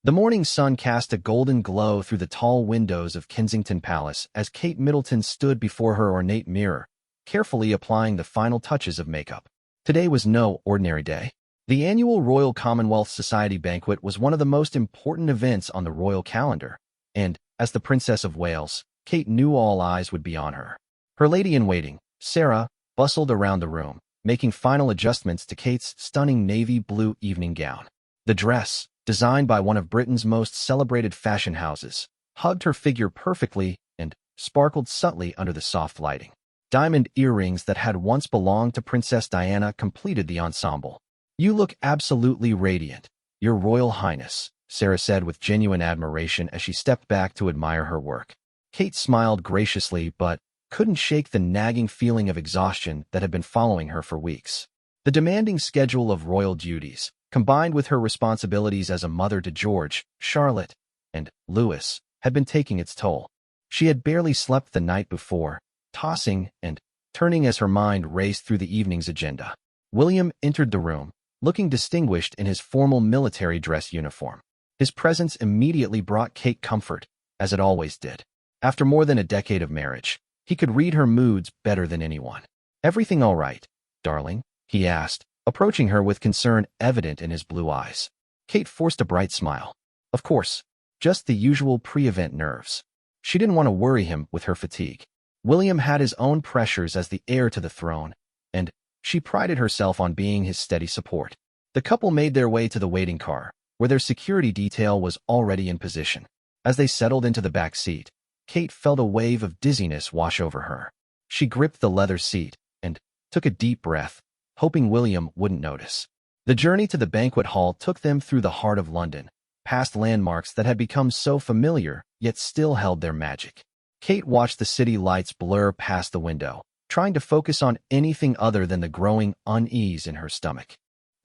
The morning sun cast a golden glow through the tall windows of Kensington Palace as Kate Middleton stood before her ornate mirror, carefully applying the final touches of makeup. Today was no ordinary day. The annual Royal Commonwealth Society banquet was one of the most important events on the royal calendar, and, as the Princess of Wales, Kate knew all eyes would be on her. Her lady-in-waiting, Sarah, bustled around the room, making final adjustments to Kate's stunning navy blue evening gown. The dress, designed by one of Britain's most celebrated fashion houses, hugged her figure perfectly and sparkled subtly under the soft lighting. Diamond earrings that had once belonged to Princess Diana completed the ensemble. "You look absolutely radiant, Your Royal Highness," Sarah said with genuine admiration as she stepped back to admire her work. Kate smiled graciously but couldn't shake the nagging feeling of exhaustion that had been following her for weeks. The demanding schedule of royal duties, combined with her responsibilities as a mother to George, Charlotte, and Louis, had been taking its toll. She had barely slept the night before, tossing and turning as her mind raced through the evening's agenda. William entered the room, looking distinguished in his formal military dress uniform. His presence immediately brought Kate comfort, as it always did. After more than a decade of marriage, he could read her moods better than anyone. "Everything all right, darling?" he asked, approaching her with concern evident in his blue eyes. Kate forced a bright smile. Of course, just the usual pre-event nerves. She didn't want to worry him with her fatigue. William had his own pressures as the heir to the throne, and she prided herself on being his steady support. The couple made their way to the waiting car, where their security detail was already in position. As they settled into the back seat, Kate felt a wave of dizziness wash over her. She gripped the leather seat and took a deep breath, hoping William wouldn't notice. The journey to the banquet hall took them through the heart of London, past landmarks that had become so familiar yet still held their magic. Kate watched the city lights blur past the window, trying to focus on anything other than the growing unease in her stomach.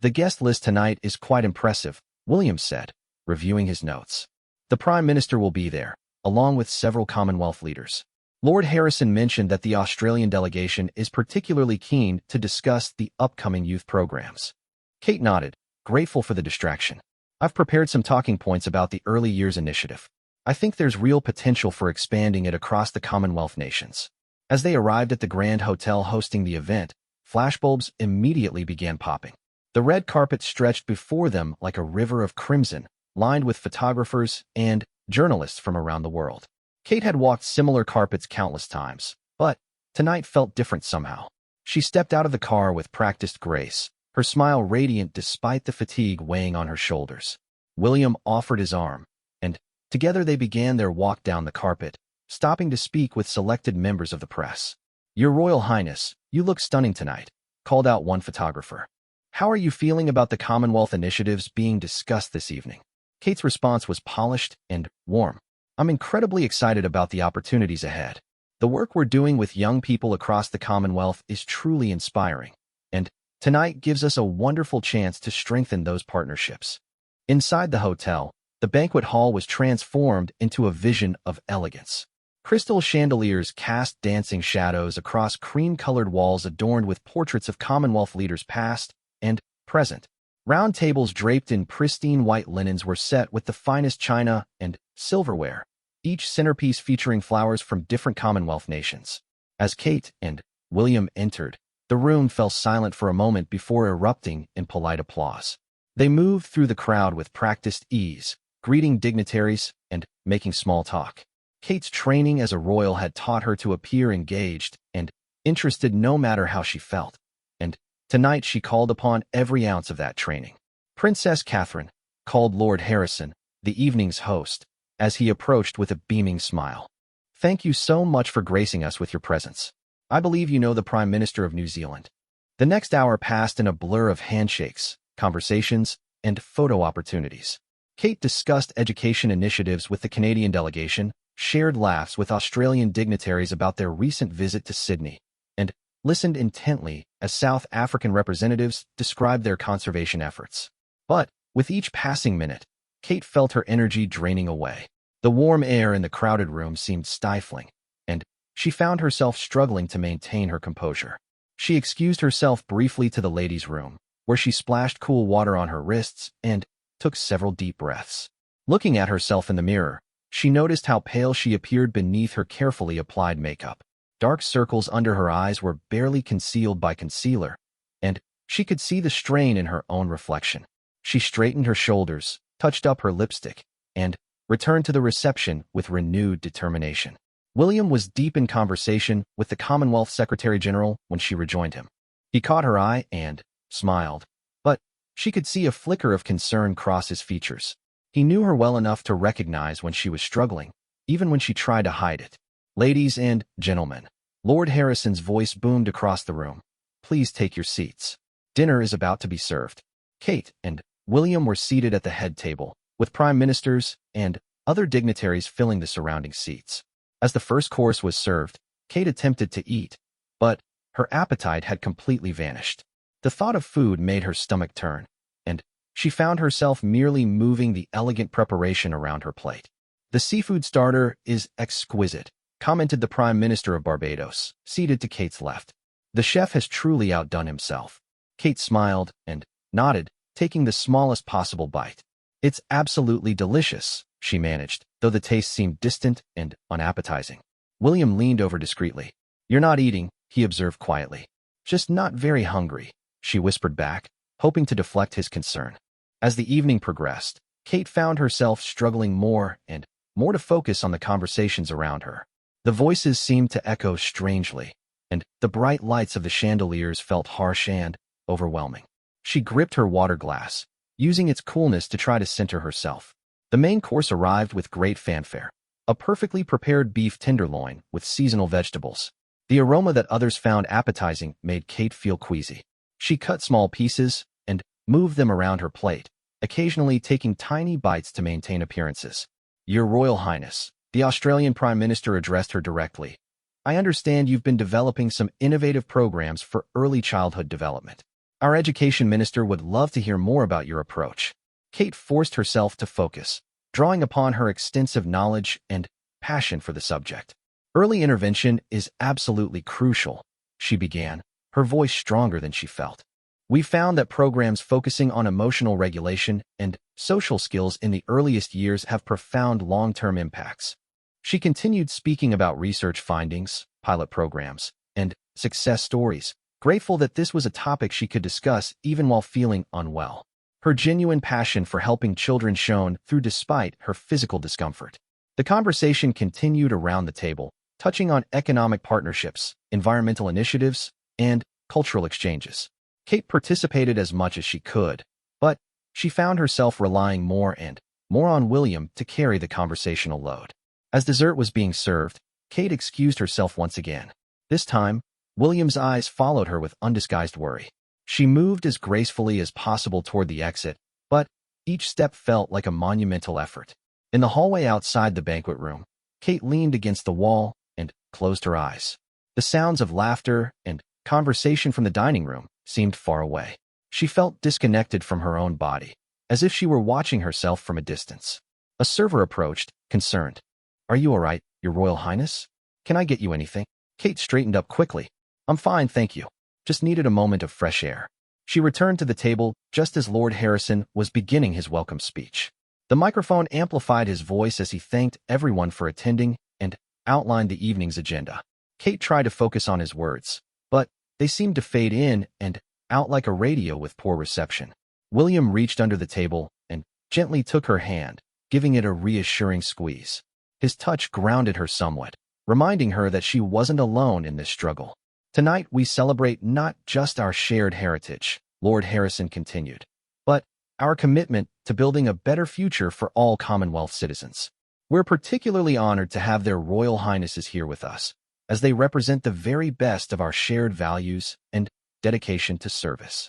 "The guest list tonight is quite impressive," William said, reviewing his notes. "The Prime Minister will be there, along with several Commonwealth leaders. Lord Harrison mentioned that the Australian delegation is particularly keen to discuss the upcoming youth programs." Kate nodded, grateful for the distraction. "I've prepared some talking points about the Early Years Initiative. I think there's real potential for expanding it across the Commonwealth nations." As they arrived at the Grand Hotel hosting the event, flashbulbs immediately began popping. The red carpet stretched before them like a river of crimson, lined with photographers and journalists from around the world. Kate had walked similar carpets countless times, but tonight felt different somehow. She stepped out of the car with practiced grace, her smile radiant despite the fatigue weighing on her shoulders. William offered his arm, and together they began their walk down the carpet, stopping to speak with selected members of the press. "Your Royal Highness, you look stunning tonight," called out one photographer. "How are you feeling about the Commonwealth initiatives being discussed this evening?" Kate's response was polished and warm. "I'm incredibly excited about the opportunities ahead. The work we're doing with young people across the Commonwealth is truly inspiring, and tonight gives us a wonderful chance to strengthen those partnerships." Inside the hotel, the banquet hall was transformed into a vision of elegance. Crystal chandeliers cast dancing shadows across cream-colored walls adorned with portraits of Commonwealth leaders past and present. Round tables draped in pristine white linens were set with the finest china and silverware, each centerpiece featuring flowers from different Commonwealth nations. As Kate and William entered, the room fell silent for a moment before erupting in polite applause. They moved through the crowd with practiced ease, greeting dignitaries and making small talk. Kate's training as a royal had taught her to appear engaged and interested no matter how she felt, and tonight she called upon every ounce of that training. "Princess Catherine," called Lord Harrison, the evening's host, as he approached with a beaming smile. "Thank you so much for gracing us with your presence. I believe you know the Prime Minister of New Zealand." The next hour passed in a blur of handshakes, conversations, and photo opportunities. Kate discussed education initiatives with the Canadian delegation, shared laughs with Australian dignitaries about their recent visit to Sydney, and listened intently as South African representatives described their conservation efforts. But with each passing minute, Kate felt her energy draining away. The warm air in the crowded room seemed stifling, and she found herself struggling to maintain her composure. She excused herself briefly to the ladies' room, where she splashed cool water on her wrists and took several deep breaths. Looking at herself in the mirror, she noticed how pale she appeared beneath her carefully applied makeup. Dark circles under her eyes were barely concealed by concealer, and she could see the strain in her own reflection. She straightened her shoulders, touched up her lipstick, and returned to the reception with renewed determination. William was deep in conversation with the Commonwealth Secretary General when she rejoined him. He caught her eye and smiled, but she could see a flicker of concern cross his features. He knew her well enough to recognize when she was struggling, even when she tried to hide it. "Ladies and gentlemen," Lord Harrison's voice boomed across the room. "Please take your seats. Dinner is about to be served." Kate and William were seated at the head table, with prime ministers and other dignitaries filling the surrounding seats. As the first course was served, Kate attempted to eat, but her appetite had completely vanished. The thought of food made her stomach turn, and she found herself merely moving the elegant preparation around her plate. "The seafood starter is exquisite," commented the Prime Minister of Barbados, seated to Kate's left. "The chef has truly outdone himself." Kate smiled and nodded, taking the smallest possible bite. "It's absolutely delicious," she managed, though the taste seemed distant and unappetizing. William leaned over discreetly. "You're not eating," he observed quietly. "Just not very hungry," she whispered back, hoping to deflect his concern. As the evening progressed, Kate found herself struggling more and more to focus on the conversations around her. The voices seemed to echo strangely, and the bright lights of the chandeliers felt harsh and overwhelming. She gripped her water glass, using its coolness to try to center herself. The main course arrived with great fanfare, a perfectly prepared beef tenderloin with seasonal vegetables. The aroma that others found appetizing made Kate feel queasy. She cut small pieces and moved them around her plate, occasionally taking tiny bites to maintain appearances. "Your Royal Highness," the Australian Prime Minister addressed her directly, "I understand you've been developing some innovative programs for early childhood development. Our Education Minister would love to hear more about your approach." Kate forced herself to focus, drawing upon her extensive knowledge and passion for the subject. "Early intervention is absolutely crucial," she began, her voice stronger than she felt. "We found that programs focusing on emotional regulation and social skills in the earliest years have profound long-term impacts." She continued speaking about research findings, pilot programs, and success stories, grateful that this was a topic she could discuss even while feeling unwell. Her genuine passion for helping children shone through despite her physical discomfort. The conversation continued around the table, touching on economic partnerships, environmental initiatives, and cultural exchanges. Kate participated as much as she could, but she found herself relying more and more on William to carry the conversational load. As dessert was being served, Kate excused herself once again. This time, William's eyes followed her with undisguised worry. She moved as gracefully as possible toward the exit, but each step felt like a monumental effort. In the hallway outside the banquet room, Kate leaned against the wall and closed her eyes. The sounds of laughter and conversation from the dining room seemed far away. She felt disconnected from her own body, as if she were watching herself from a distance. A server approached, concerned. "Are you all right, Your Royal Highness? Can I get you anything?" Kate straightened up quickly. "I'm fine, thank you. Just needed a moment of fresh air." She returned to the table just as Lord Harrison was beginning his welcome speech. The microphone amplified his voice as he thanked everyone for attending and outlined the evening's agenda. Kate tried to focus on his words, but they seemed to fade in and out like a radio with poor reception. William reached under the table and gently took her hand, giving it a reassuring squeeze. His touch grounded her somewhat, reminding her that she wasn't alone in this struggle. "Tonight we celebrate not just our shared heritage," Lord Harrison continued, "but our commitment to building a better future for all Commonwealth citizens. We're particularly honored to have their Royal Highnesses here with us, as they represent the very best of our shared values and dedication to service."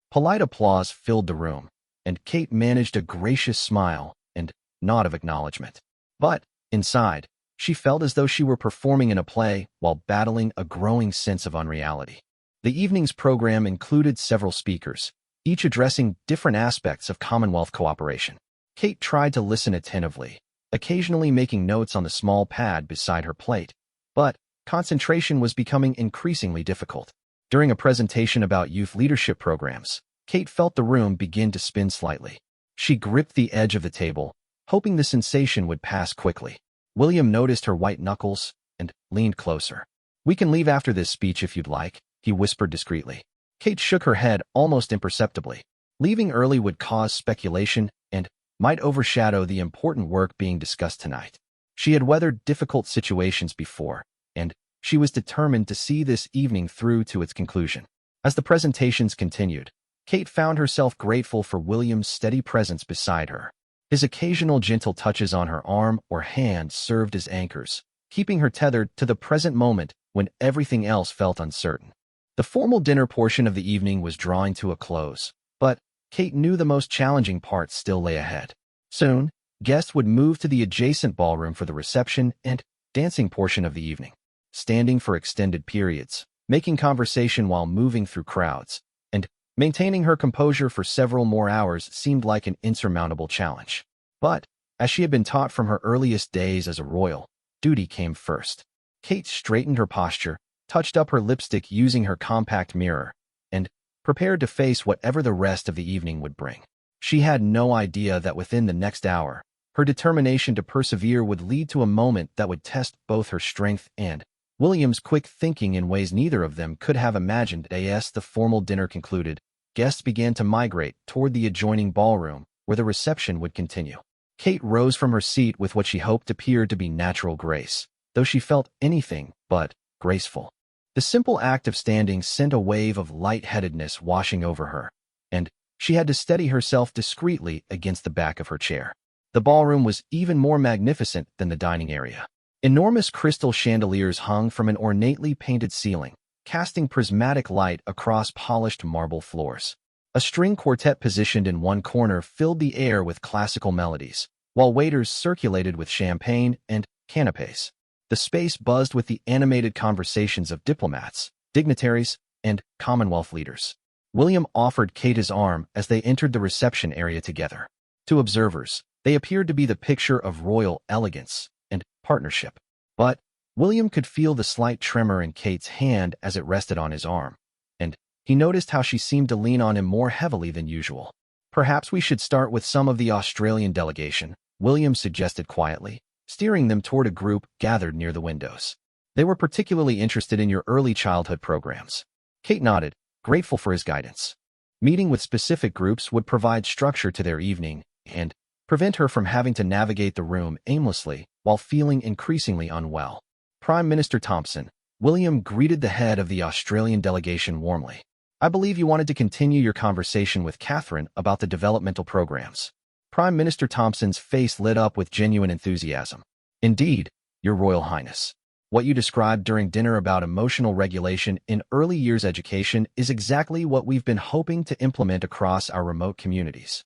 Polite applause filled the room, and Kate managed a gracious smile and nod of acknowledgement. But inside, she felt as though she were performing in a play while battling a growing sense of unreality. The evening's program included several speakers, each addressing different aspects of Commonwealth cooperation. Kate tried to listen attentively, occasionally making notes on the small pad beside her plate, but concentration was becoming increasingly difficult. During a presentation about youth leadership programs, Kate felt the room begin to spin slightly. She gripped the edge of the table, hoping the sensation would pass quickly. William noticed her white knuckles and leaned closer. "We can leave after this speech if you'd like," he whispered discreetly. Kate shook her head almost imperceptibly. Leaving early would cause speculation and might overshadow the important work being discussed tonight. She had weathered difficult situations before, and she was determined to see this evening through to its conclusion. As the presentations continued, Kate found herself grateful for William's steady presence beside her. His occasional gentle touches on her arm or hand served as anchors, keeping her tethered to the present moment when everything else felt uncertain. The formal dinner portion of the evening was drawing to a close, but Kate knew the most challenging part still lay ahead. Soon, guests would move to the adjacent ballroom for the reception and dancing portion of the evening. Standing for extended periods, making conversation while moving through crowds, and maintaining her composure for several more hours seemed like an insurmountable challenge. But, as she had been taught from her earliest days as a royal, duty came first. Kate straightened her posture, touched up her lipstick using her compact mirror, and prepared to face whatever the rest of the evening would bring. She had no idea that within the next hour, her determination to persevere would lead to a moment that would test both her strength and William's quick thinking in ways neither of them could have imagined. As the formal dinner concluded, guests began to migrate toward the adjoining ballroom, where the reception would continue. Kate rose from her seat with what she hoped appeared to be natural grace, though she felt anything but graceful. The simple act of standing sent a wave of lightheadedness washing over her, and she had to steady herself discreetly against the back of her chair. The ballroom was even more magnificent than the dining area. Enormous crystal chandeliers hung from an ornately painted ceiling, casting prismatic light across polished marble floors. A string quartet positioned in one corner filled the air with classical melodies, while waiters circulated with champagne and canapés. The space buzzed with the animated conversations of diplomats, dignitaries, and Commonwealth leaders. William offered Kate his arm as they entered the reception area together. To observers, they appeared to be the picture of royal elegance and partnership. But William could feel the slight tremor in Kate's hand as it rested on his arm, and he noticed how she seemed to lean on him more heavily than usual. "Perhaps we should start with some of the Australian delegation," William suggested quietly, steering them toward a group gathered near the windows. "They were particularly interested in your early childhood programs." Kate nodded, grateful for his guidance. Meeting with specific groups would provide structure to their evening and prevent her from having to navigate the room aimlessly while feeling increasingly unwell. Prime Minister Thompson, William greeted the head of the Australian delegation warmly. "I believe you wanted to continue your conversation with Catherine about the developmental programs." Prime Minister Thompson's face lit up with genuine enthusiasm. "Indeed, Your Royal Highness. What you described during dinner about emotional regulation in early years education is exactly what we've been hoping to implement across our remote communities."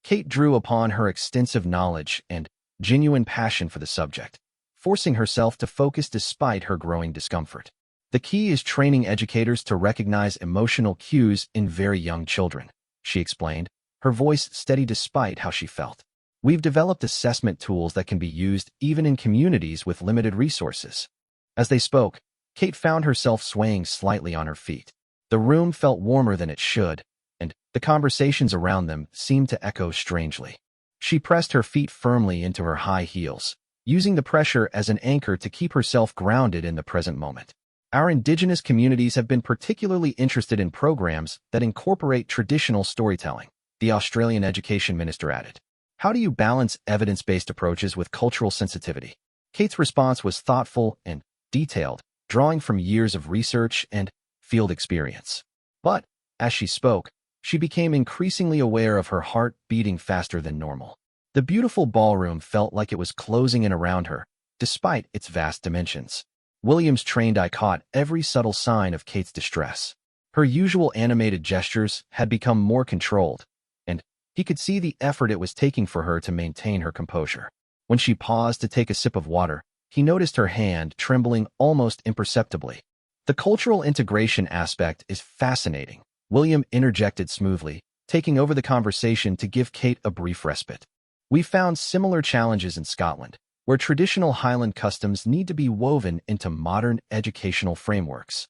Kate drew upon her extensive knowledge and genuine passion for the subject, forcing herself to focus despite her growing discomfort. "The key is training educators to recognize emotional cues in very young children," she explained, her voice steady despite how she felt. "We've developed assessment tools that can be used even in communities with limited resources." As they spoke, Kate found herself swaying slightly on her feet. The room felt warmer than it should, and the conversations around them seemed to echo strangely. She pressed her feet firmly into her high heels, using the pressure as an anchor to keep herself grounded in the present moment. "Our indigenous communities have been particularly interested in programs that incorporate traditional storytelling," the Australian Education Minister added. "How do you balance evidence-based approaches with cultural sensitivity?" Kate's response was thoughtful and detailed, drawing from years of research and field experience. But, as she spoke, she became increasingly aware of her heart beating faster than normal. The beautiful ballroom felt like it was closing in around her, despite its vast dimensions. William's trained eye caught every subtle sign of Kate's distress. Her usual animated gestures had become more controlled, and he could see the effort it was taking for her to maintain her composure. When she paused to take a sip of water, he noticed her hand trembling almost imperceptibly. "The cultural integration aspect is fascinating," William interjected smoothly, taking over the conversation to give Kate a brief respite. "We found similar challenges in Scotland, where traditional Highland customs need to be woven into modern educational frameworks."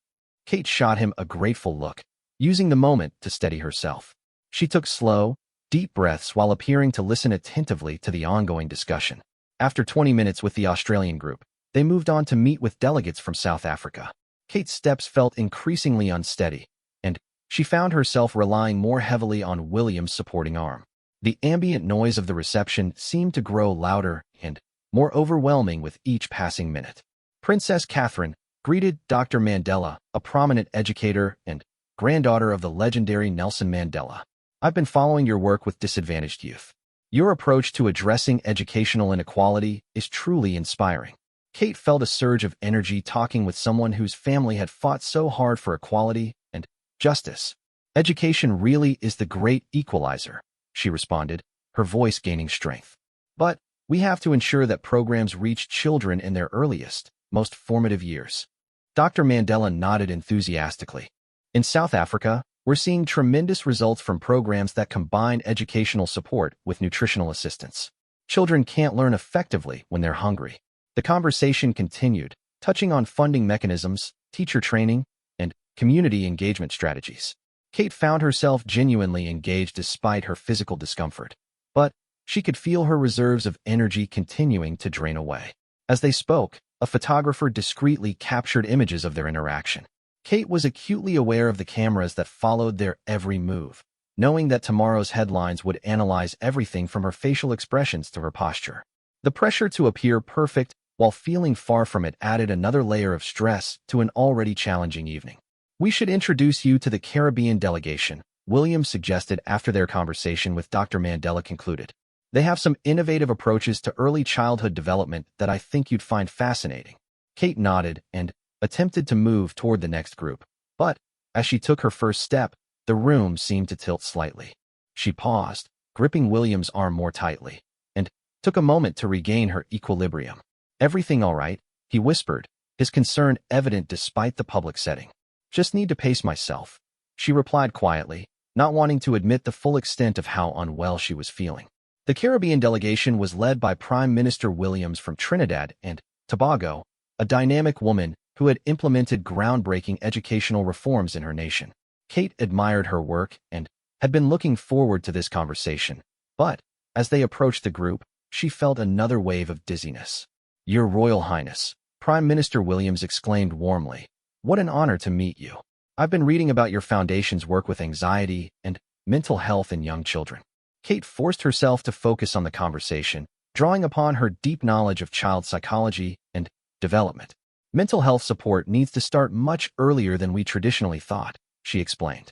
Kate shot him a grateful look, using the moment to steady herself. She took slow, deep breaths while appearing to listen attentively to the ongoing discussion. After 20 minutes with the Australian group, they moved on to meet with delegates from South Africa. Kate's steps felt increasingly unsteady, and she found herself relying more heavily on William's supporting arm. The ambient noise of the reception seemed to grow louder and more overwhelming with each passing minute. Princess Catherine greeted Dr. Mandela, a prominent educator and granddaughter of the legendary Nelson Mandela. I've been following your work with disadvantaged youth. Your approach to addressing educational inequality is truly inspiring. Kate felt a surge of energy talking with someone whose family had fought so hard for equality and justice. Education really is the great equalizer, she responded, her voice gaining strength. But we have to ensure that programs reach children in their earliest, most formative years. Dr. Mandela nodded enthusiastically. In South Africa, we're seeing tremendous results from programs that combine educational support with nutritional assistance. Children can't learn effectively when they're hungry. The conversation continued, touching on funding mechanisms, teacher training, and community engagement strategies. Kate found herself genuinely engaged despite her physical discomfort, but she could feel her reserves of energy continuing to drain away. As they spoke, a photographer discreetly captured images of their interaction. Kate was acutely aware of the cameras that followed their every move, knowing that tomorrow's headlines would analyze everything from her facial expressions to her posture. The pressure to appear perfect while feeling far from it added another layer of stress to an already challenging evening. We should introduce you to the Caribbean delegation, Williams suggested after their conversation with Dr. Mandela concluded. They have some innovative approaches to early childhood development that I think you'd find fascinating. Kate nodded and attempted to move toward the next group, but as she took her first step, the room seemed to tilt slightly. She paused, gripping William's arm more tightly, and took a moment to regain her equilibrium. Everything all right? He whispered, his concern evident despite the public setting. Just need to pace myself, she replied quietly, not wanting to admit the full extent of how unwell she was feeling. The Caribbean delegation was led by Prime Minister Williams from Trinidad and Tobago, a dynamic woman who had implemented groundbreaking educational reforms in her nation. Kate admired her work and had been looking forward to this conversation, but as they approached the group, she felt another wave of dizziness. Your Royal Highness, Prime Minister Williams exclaimed warmly, what an honor to meet you. I've been reading about your foundation's work with anxiety and mental health in young children. Kate forced herself to focus on the conversation, drawing upon her deep knowledge of child psychology and development. Mental health support needs to start much earlier than we traditionally thought, she explained.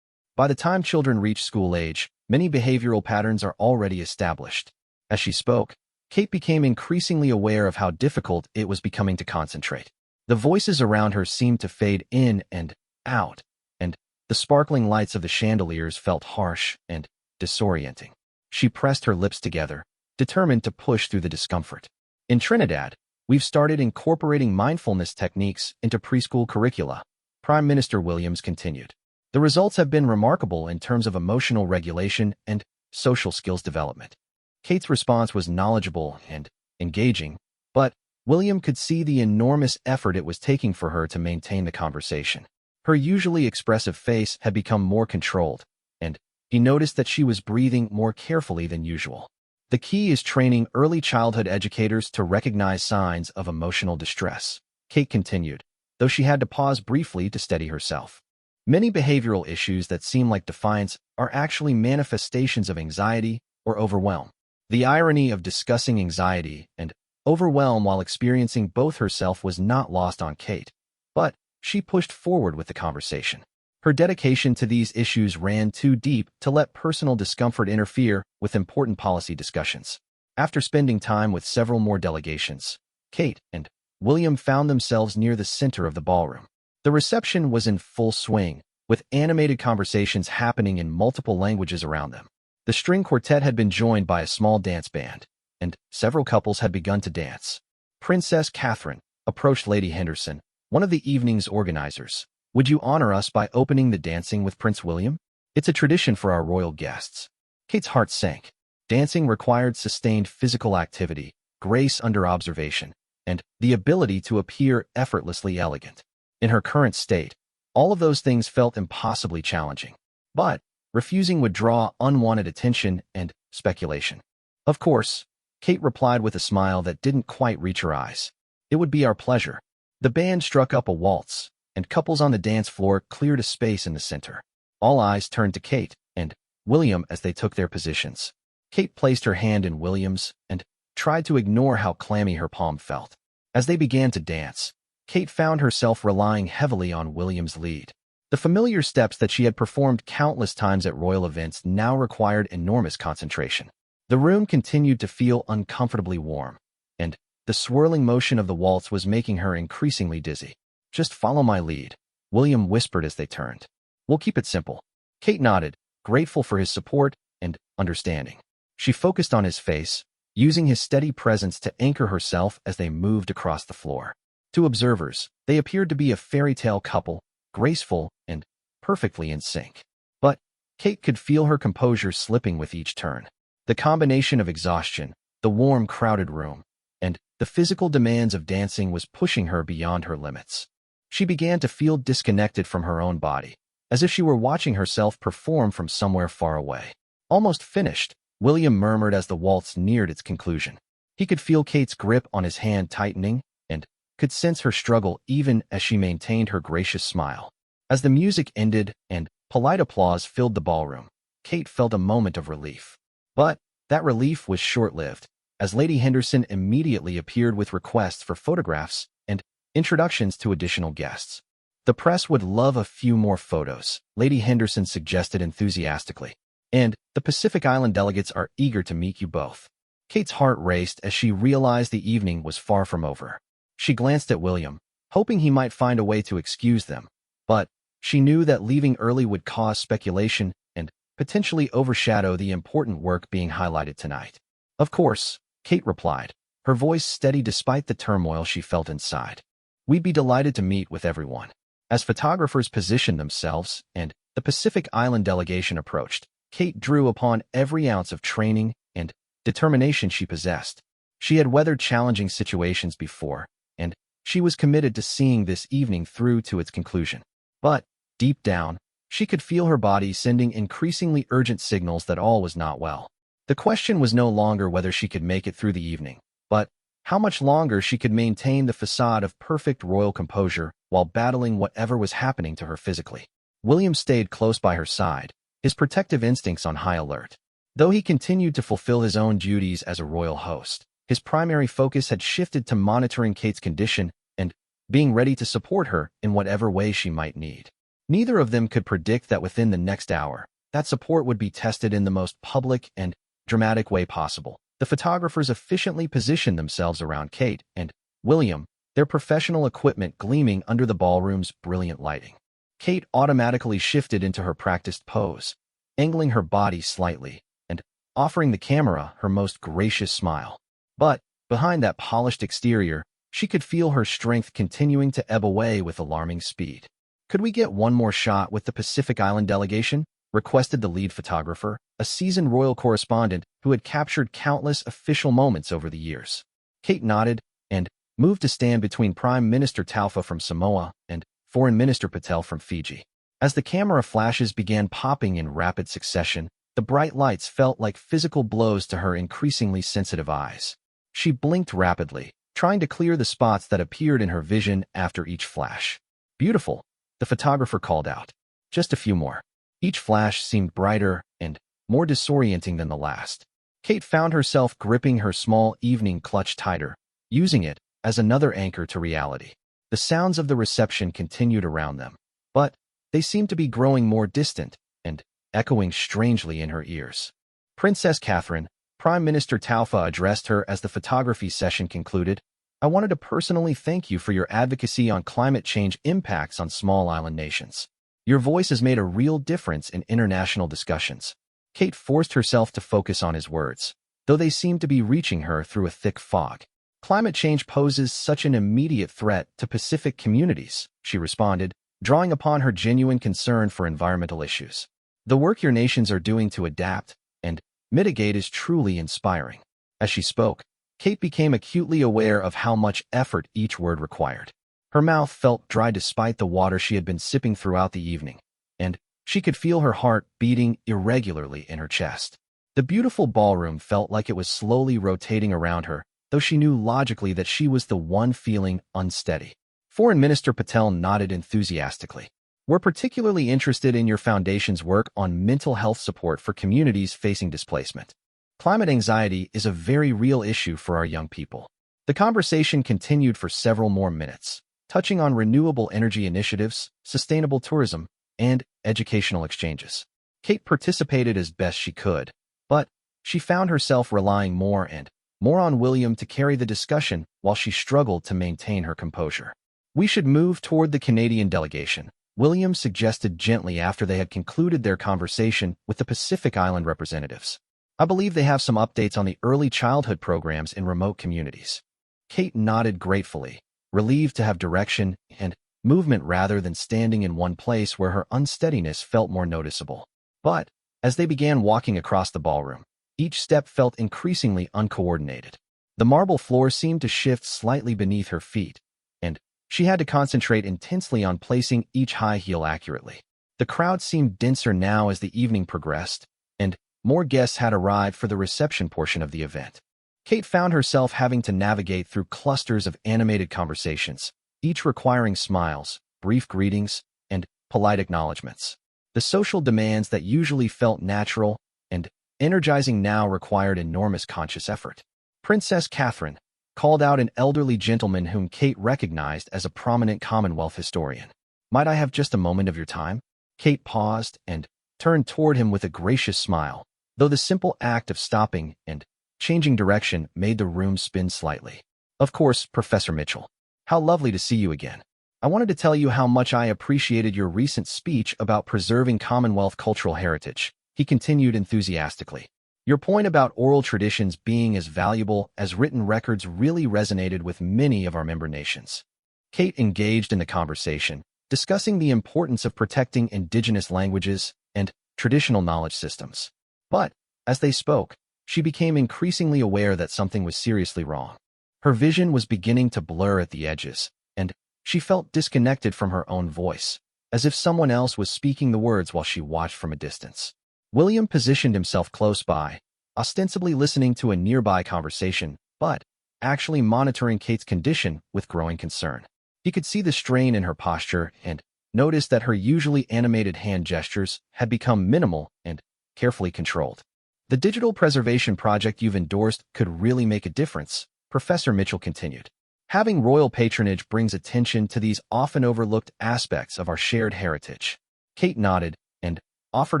By the time children reach school age, many behavioral patterns are already established. As she spoke, Kate became increasingly aware of how difficult it was becoming to concentrate. The voices around her seemed to fade in and out, and the sparkling lights of the chandeliers felt harsh and disorienting. She pressed her lips together, determined to push through the discomfort. In Trinidad, we've started incorporating mindfulness techniques into preschool curricula, Prime Minister Williams continued. The results have been remarkable in terms of emotional regulation and social skills development. Kate's response was knowledgeable and engaging, but William could see the enormous effort it was taking for her to maintain the conversation. Her usually expressive face had become more controlled, and he noticed that she was breathing more carefully than usual. The key is training early childhood educators to recognize signs of emotional distress, Kate continued, though she had to pause briefly to steady herself. Many behavioral issues that seem like defiance are actually manifestations of anxiety or overwhelm. The irony of discussing anxiety and overwhelm while experiencing both herself was not lost on Kate, but she pushed forward with the conversation. Her dedication to these issues ran too deep to let personal discomfort interfere with important policy discussions. After spending time with several more delegations, Kate and William found themselves near the center of the ballroom. The reception was in full swing, with animated conversations happening in multiple languages around them. The string quartet had been joined by a small dance band, and several couples had begun to dance. Princess Catherine approached Lady Henderson, one of the evening's organizers. Would you honor us by opening the dancing with Prince William? It's a tradition for our royal guests. Kate's heart sank. Dancing required sustained physical activity, grace under observation, and the ability to appear effortlessly elegant. In her current state, all of those things felt impossibly challenging. But refusing would draw unwanted attention and speculation. Of course, Kate replied with a smile that didn't quite reach her eyes. It would be our pleasure. The band struck up a waltz, and couples on the dance floor cleared a space in the center. All eyes turned to Kate and William as they took their positions. Kate placed her hand in William's and tried to ignore how clammy her palm felt. As they began to dance, Kate found herself relying heavily on William's lead. The familiar steps that she had performed countless times at royal events now required enormous concentration. The room continued to feel uncomfortably warm, and the swirling motion of the waltz was making her increasingly dizzy. "Just follow my lead," William whispered as they turned. "We'll keep it simple." Kate nodded, grateful for his support and understanding. She focused on his face, using his steady presence to anchor herself as they moved across the floor. To observers, they appeared to be a fairy tale couple, graceful and perfectly in sync. But Kate could feel her composure slipping with each turn. The combination of exhaustion, the warm, crowded room, and the physical demands of dancing was pushing her beyond her limits. She began to feel disconnected from her own body, as if she were watching herself perform from somewhere far away. "Almost finished," William murmured as the waltz neared its conclusion. He could feel Kate's grip on his hand tightening and could sense her struggle even as she maintained her gracious smile. As the music ended and polite applause filled the ballroom, Kate felt a moment of relief. But that relief was short-lived, as Lady Henderson immediately appeared with requests for photographs and introductions to additional guests. "The press would love a few more photos," Lady Henderson suggested enthusiastically. "And the Pacific Island delegates are eager to meet you both." Kate's heart raced as she realized the evening was far from over. She glanced at William, hoping he might find a way to excuse them, but she knew that leaving early would cause speculation and potentially overshadow the important work being highlighted tonight. "Of course," Kate replied, her voice steady despite the turmoil she felt inside. "We'd be delighted to meet with everyone." As photographers positioned themselves and the Pacific Island delegation approached, Kate drew upon every ounce of training and determination she possessed. She had weathered challenging situations before, and she was committed to seeing this evening through to its conclusion. But, deep down, she could feel her body sending increasingly urgent signals that all was not well. The question was no longer whether she could make it through the evening, but how much longer she could maintain the facade of perfect royal composure while battling whatever was happening to her physically. William stayed close by her side, his protective instincts on high alert. Though he continued to fulfill his own duties as a royal host, his primary focus had shifted to monitoring Kate's condition and being ready to support her in whatever way she might need. Neither of them could predict that within the next hour, that support would be tested in the most public and dramatic way possible. The photographers efficiently positioned themselves around Kate and William, their professional equipment gleaming under the ballroom's brilliant lighting. Kate automatically shifted into her practiced pose, angling her body slightly and offering the camera her most gracious smile. But behind that polished exterior, she could feel her strength continuing to ebb away with alarming speed. "Could we get one more shot with the Pacific Island delegation?" requested the lead photographer, a seasoned royal correspondent who had captured countless official moments over the years. Kate nodded and moved to stand between Prime Minister Taufa from Samoa and Foreign Minister Patel from Fiji. As the camera flashes began popping in rapid succession, the bright lights felt like physical blows to her increasingly sensitive eyes. She blinked rapidly, trying to clear the spots that appeared in her vision after each flash. "Beautiful," the photographer called out. "Just a few more." Each flash seemed brighter and more disorienting than the last. Kate found herself gripping her small evening clutch tighter, using it as another anchor to reality. The sounds of the reception continued around them, but they seemed to be growing more distant and echoing strangely in her ears. Princess Catherine, Prime Minister Taufa addressed her as the photography session concluded. "I wanted to personally thank you for your advocacy on climate change impacts on small island nations. Your voice has made a real difference in international discussions." Kate forced herself to focus on his words, though they seemed to be reaching her through a thick fog. "Climate change poses such an immediate threat to Pacific communities," she responded, drawing upon her genuine concern for environmental issues. "The work your nations are doing to adapt and mitigate is truly inspiring." As she spoke, Kate became acutely aware of how much effort each word required. Her mouth felt dry despite the water she had been sipping throughout the evening, and She could feel her heart beating irregularly in her chest. The beautiful ballroom felt like it was slowly rotating around her, though she knew logically that she was the one feeling unsteady. Foreign Minister Patel nodded enthusiastically. We're particularly interested in your foundation's work on mental health support for communities facing displacement. Climate anxiety is a very real issue for our young people. The conversation continued for several more minutes, touching on renewable energy initiatives, sustainable tourism, and educational exchanges. Kate participated as best she could, but she found herself relying more and more on William to carry the discussion while she struggled to maintain her composure. We should move toward the Canadian delegation, William suggested gently after they had concluded their conversation with the Pacific Island representatives. I believe they have some updates on the early childhood programs in remote communities. Kate nodded gratefully, relieved to have direction and movement rather than standing in one place where her unsteadiness felt more noticeable. But, as they began walking across the ballroom, each step felt increasingly uncoordinated. The marble floor seemed to shift slightly beneath her feet, and she had to concentrate intensely on placing each high heel accurately. The crowd seemed denser now as the evening progressed, and more guests had arrived for the reception portion of the event. Kate found herself having to navigate through clusters of animated conversations, each requiring smiles, brief greetings, and polite acknowledgments. The social demands that usually felt natural and energizing now required enormous conscious effort. Princess Catherine called out an elderly gentleman whom Kate recognized as a prominent Commonwealth historian. Might I have just a moment of your time? Kate paused and turned toward him with a gracious smile, though the simple act of stopping and changing direction made the room spin slightly. Of course, Professor Mitchell. How lovely to see you again. I wanted to tell you how much I appreciated your recent speech about preserving Commonwealth cultural heritage, he continued enthusiastically. Your point about oral traditions being as valuable as written records really resonated with many of our member nations. Kate engaged in the conversation, discussing the importance of protecting indigenous languages and traditional knowledge systems. But, as they spoke, she became increasingly aware that something was seriously wrong. Her vision was beginning to blur at the edges, and she felt disconnected from her own voice, as if someone else was speaking the words while she watched from a distance. William positioned himself close by, ostensibly listening to a nearby conversation, but actually monitoring Kate's condition with growing concern. He could see the strain in her posture and noticed that her usually animated hand gestures had become minimal and carefully controlled. The digital preservation project you've endorsed could really make a difference, Professor Mitchell continued. Having royal patronage brings attention to these often overlooked aspects of our shared heritage. Kate nodded and offered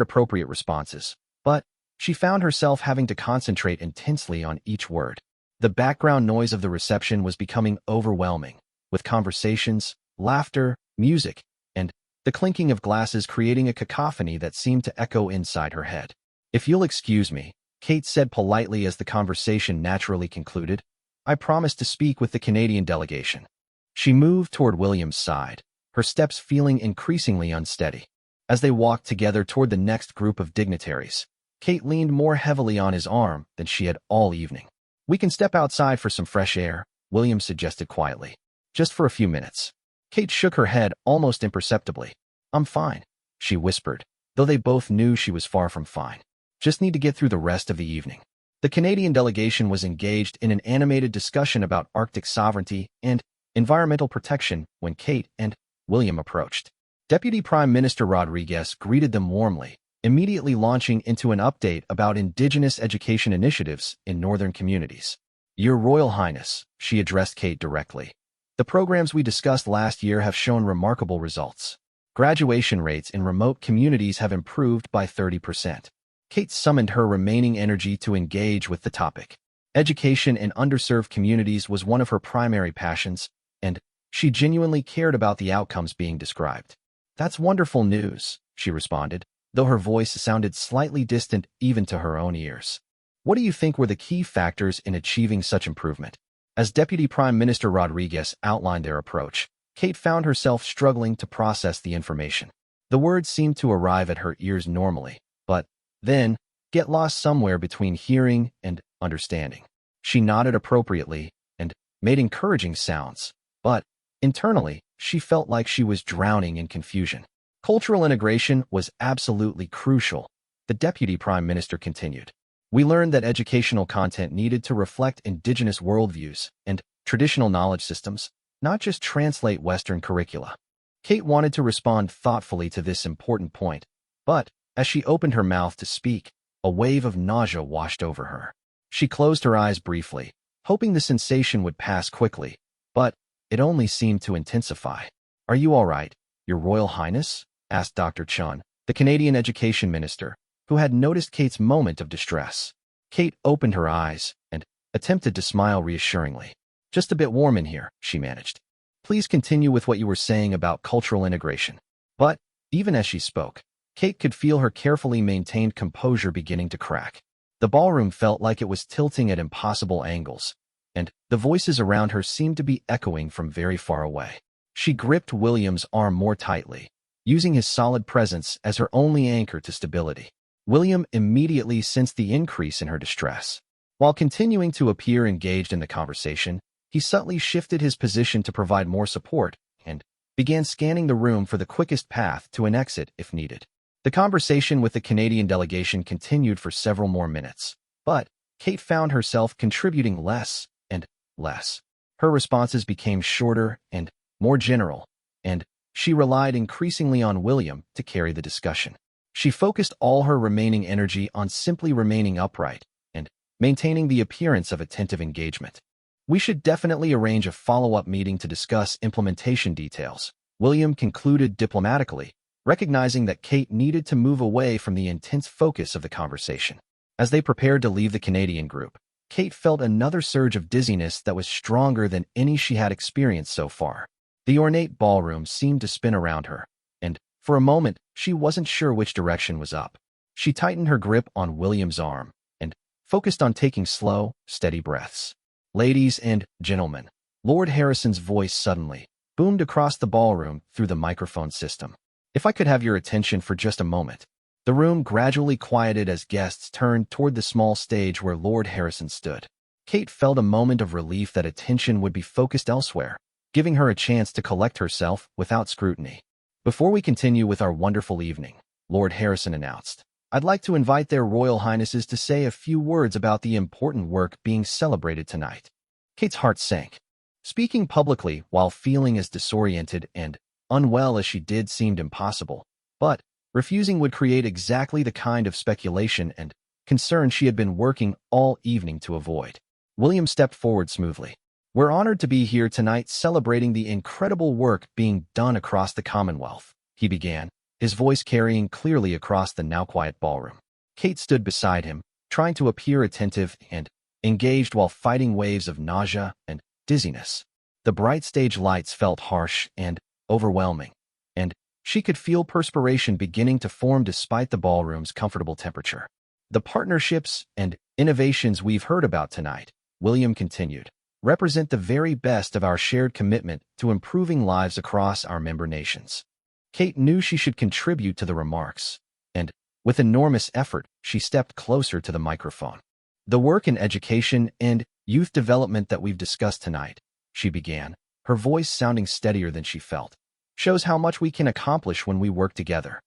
appropriate responses, but she found herself having to concentrate intensely on each word. The background noise of the reception was becoming overwhelming, with conversations, laughter, music, and the clinking of glasses creating a cacophony that seemed to echo inside her head. If you'll excuse me, Kate said politely as the conversation naturally concluded, I promised to speak with the Canadian delegation. She moved toward William's side, her steps feeling increasingly unsteady. As they walked together toward the next group of dignitaries, Kate leaned more heavily on his arm than she had all evening. We can step outside for some fresh air, William suggested quietly. Just for a few minutes. Kate shook her head almost imperceptibly. I'm fine, she whispered, though they both knew she was far from fine. Just need to get through the rest of the evening. The Canadian delegation was engaged in an animated discussion about Arctic sovereignty and environmental protection when Kate and William approached. Deputy Prime Minister Rodriguez greeted them warmly, immediately launching into an update about Indigenous education initiatives in northern communities. Your Royal Highness, she addressed Kate directly. The programs we discussed last year have shown remarkable results. Graduation rates in remote communities have improved by 30%. Kate summoned her remaining energy to engage with the topic. Education in underserved communities was one of her primary passions, and she genuinely cared about the outcomes being described. That's wonderful news, she responded, though her voice sounded slightly distant even to her own ears. What do you think were the key factors in achieving such improvement? As Deputy Prime Minister Rodriguez outlined their approach, Kate found herself struggling to process the information. The words seemed to arrive at her ears normally, but then get lost somewhere between hearing and understanding. She nodded appropriately and made encouraging sounds, but internally, she felt like she was drowning in confusion. Cultural integration was absolutely crucial, the Deputy Prime Minister continued. We learned that educational content needed to reflect indigenous worldviews and traditional knowledge systems, not just translate Western curricula. Kate wanted to respond thoughtfully to this important point, but as she opened her mouth to speak, a wave of nausea washed over her. She closed her eyes briefly, hoping the sensation would pass quickly, but it only seemed to intensify. "Are you all right, Your Royal Highness?" asked Dr. Chun, the Canadian Education Minister, who had noticed Kate's moment of distress. Kate opened her eyes and attempted to smile reassuringly. "Just a bit warm in here," she managed. "Please continue with what you were saying about cultural integration." But even as she spoke, Kate could feel her carefully maintained composure beginning to crack. The ballroom felt like it was tilting at impossible angles, and the voices around her seemed to be echoing from very far away. She gripped William's arm more tightly, using his solid presence as her only anchor to stability. William immediately sensed the increase in her distress. While continuing to appear engaged in the conversation, he subtly shifted his position to provide more support and began scanning the room for the quickest path to an exit if needed. The conversation with the Canadian delegation continued for several more minutes, but Kate found herself contributing less and less. Her responses became shorter and more general, and she relied increasingly on William to carry the discussion. She focused all her remaining energy on simply remaining upright and maintaining the appearance of attentive engagement. "We should definitely arrange a follow-up meeting to discuss implementation details," William concluded diplomatically, recognizing that Kate needed to move away from the intense focus of the conversation. As they prepared to leave the Canadian group, Kate felt another surge of dizziness that was stronger than any she had experienced so far. The ornate ballroom seemed to spin around her, and for a moment she wasn't sure which direction was up. She tightened her grip on William's arm and focused on taking slow, steady breaths. "Ladies and gentlemen," Lord Harrison's voice suddenly boomed across the ballroom through the microphone system. "If I could have your attention for just a moment." The room gradually quieted as guests turned toward the small stage where Lord Harrison stood. Kate felt a moment of relief that attention would be focused elsewhere, giving her a chance to collect herself without scrutiny. "Before we continue with our wonderful evening," Lord Harrison announced, "I'd like to invite their Royal Highnesses to say a few words about the important work being celebrated tonight." Kate's heart sank. Speaking publicly while feeling as disoriented and unwell as she did seemed impossible, but refusing would create exactly the kind of speculation and concern she had been working all evening to avoid. William stepped forward smoothly. "We're honored to be here tonight celebrating the incredible work being done across the Commonwealth," he began, his voice carrying clearly across the now quiet ballroom. Kate stood beside him, trying to appear attentive and engaged while fighting waves of nausea and dizziness. The bright stage lights felt harsh and overwhelming, and she could feel perspiration beginning to form despite the ballroom's comfortable temperature. "The partnerships and innovations we've heard about tonight," William continued, "represent the very best of our shared commitment to improving lives across our member nations." Kate knew she should contribute to the remarks, and with enormous effort, she stepped closer to the microphone. "The work in education and youth development that we've discussed tonight," she began, her voice sounding steadier than she felt, "shows how much we can accomplish when we work together."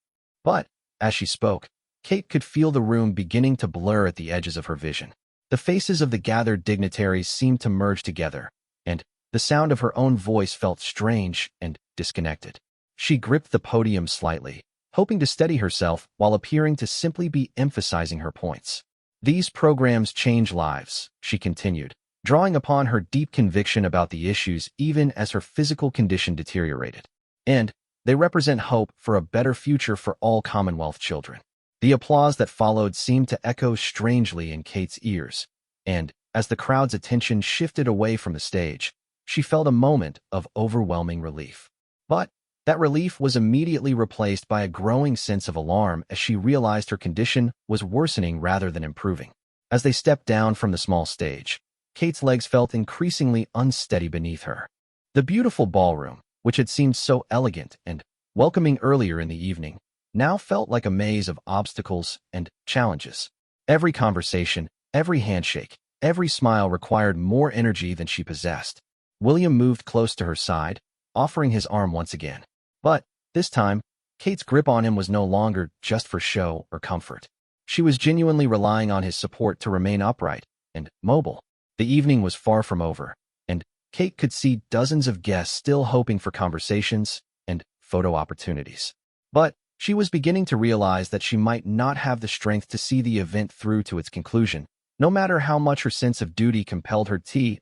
But, as she spoke, Kate could feel the room beginning to blur at the edges of her vision. The faces of the gathered dignitaries seemed to merge together, and the sound of her own voice felt strange and disconnected. She gripped the podium slightly, hoping to steady herself while appearing to simply be emphasizing her points. "These programs change lives," she continued, drawing upon her deep conviction about the issues even as her physical condition deteriorated. "And they represent hope for a better future for all Commonwealth children." The applause that followed seemed to echo strangely in Kate's ears, and as the crowd's attention shifted away from the stage, she felt a moment of overwhelming relief. But that relief was immediately replaced by a growing sense of alarm as she realized her condition was worsening rather than improving. As they stepped down from the small stage, Kate's legs felt increasingly unsteady beneath her. The beautiful ballroom, which had seemed so elegant and welcoming earlier in the evening, now felt like a maze of obstacles and challenges. Every conversation, every handshake, every smile required more energy than she possessed. William moved close to her side, offering his arm once again. But this time, Kate's grip on him was no longer just for show or comfort. She was genuinely relying on his support to remain upright and mobile. The evening was far from over, and Kate could see dozens of guests still hoping for conversations and photo opportunities. But she was beginning to realize that she might not have the strength to see the event through to its conclusion, no matter how much her sense of duty compelled her to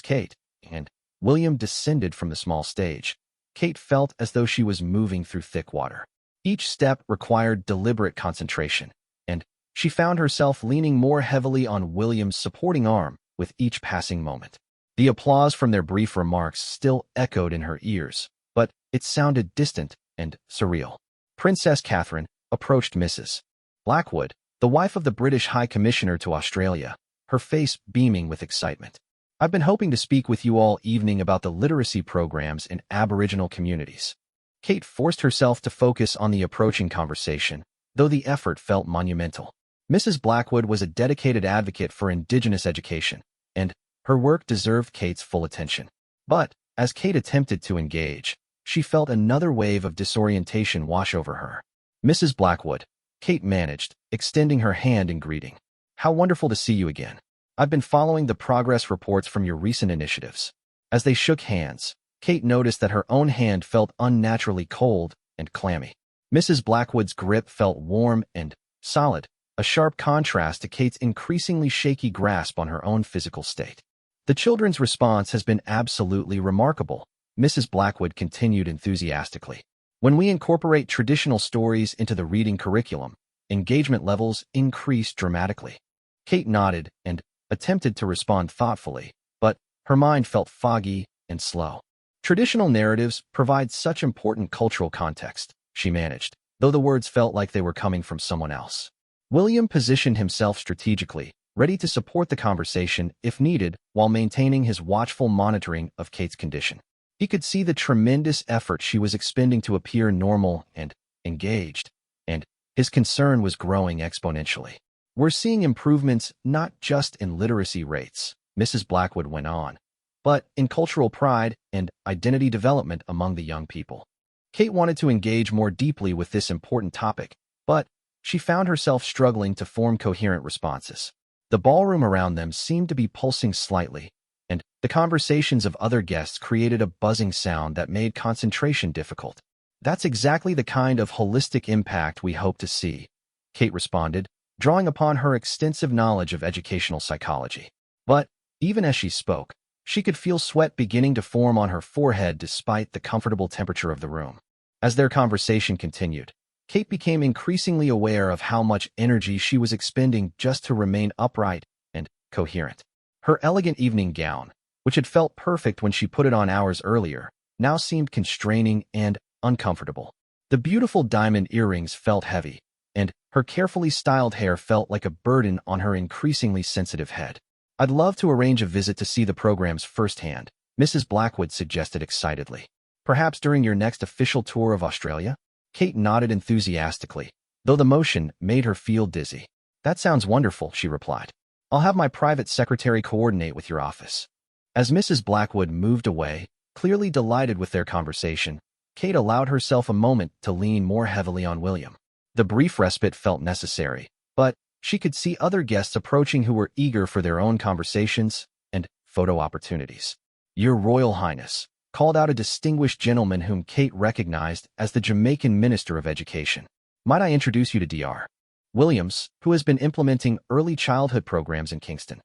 Kate, and William descended from the small stage. Kate felt as though she was moving through thick water. Each step required deliberate concentration, and she found herself leaning more heavily on William's supporting arm with each passing moment. The applause from their brief remarks still echoed in her ears, but it sounded distant and surreal. Princess Catherine approached Mrs. Blackwood, the wife of the British High Commissioner to Australia, her face beaming with excitement. "I've been hoping to speak with you all evening about the literacy programs in Aboriginal communities." Kate forced herself to focus on the approaching conversation, though the effort felt monumental. Mrs. Blackwood was a dedicated advocate for Indigenous education, and her work deserved Kate's full attention. But as Kate attempted to engage, she felt another wave of disorientation wash over her. "Mrs. Blackwood," Kate managed, extending her hand in greeting. "How wonderful to see you again. I've been following the progress reports from your recent initiatives." As they shook hands, Kate noticed that her own hand felt unnaturally cold and clammy. Mrs. Blackwood's grip felt warm and solid, a sharp contrast to Kate's increasingly shaky grasp on her own physical state. "The children's response has been absolutely remarkable," Mrs. Blackwood continued enthusiastically. "When we incorporate traditional stories into the reading curriculum, engagement levels increase dramatically." Kate nodded and attempted to respond thoughtfully, but her mind felt foggy and slow. "Traditional narratives provide such important cultural context," she managed, though the words felt like they were coming from someone else. William positioned himself strategically, ready to support the conversation if needed while maintaining his watchful monitoring of Kate's condition. He could see the tremendous effort she was expending to appear normal and engaged, and his concern was growing exponentially. "We're seeing improvements not just in literacy rates," Mrs. Blackwood went on, "but in cultural pride and identity development among the young people." Kate wanted to engage more deeply with this important topic, but she found herself struggling to form coherent responses. The ballroom around them seemed to be pulsing slightly, and the conversations of other guests created a buzzing sound that made concentration difficult. "That's exactly the kind of holistic impact we hope to see," Kate responded, drawing upon her extensive knowledge of educational psychology. But even as she spoke, she could feel sweat beginning to form on her forehead despite the comfortable temperature of the room. As their conversation continued, Kate became increasingly aware of how much energy she was expending just to remain upright and coherent. Her elegant evening gown, which had felt perfect when she put it on hours earlier, now seemed constraining and uncomfortable. The beautiful diamond earrings felt heavy, and her carefully styled hair felt like a burden on her increasingly sensitive head. "I'd love to arrange a visit to see the programs firsthand," Mrs. Blackwood suggested excitedly. "Perhaps during your next official tour of Australia?" Kate nodded enthusiastically, though the motion made her feel dizzy. "That sounds wonderful," she replied. "I'll have my private secretary coordinate with your office." As Mrs. Blackwood moved away, clearly delighted with their conversation, Kate allowed herself a moment to lean more heavily on William. The brief respite felt necessary, but she could see other guests approaching who were eager for their own conversations and photo opportunities. "Your Royal Highness," called out a distinguished gentleman whom Kate recognized as the Jamaican Minister of Education. "Might I introduce you to Dr. Williams, who has been implementing early childhood programs in Kingston?"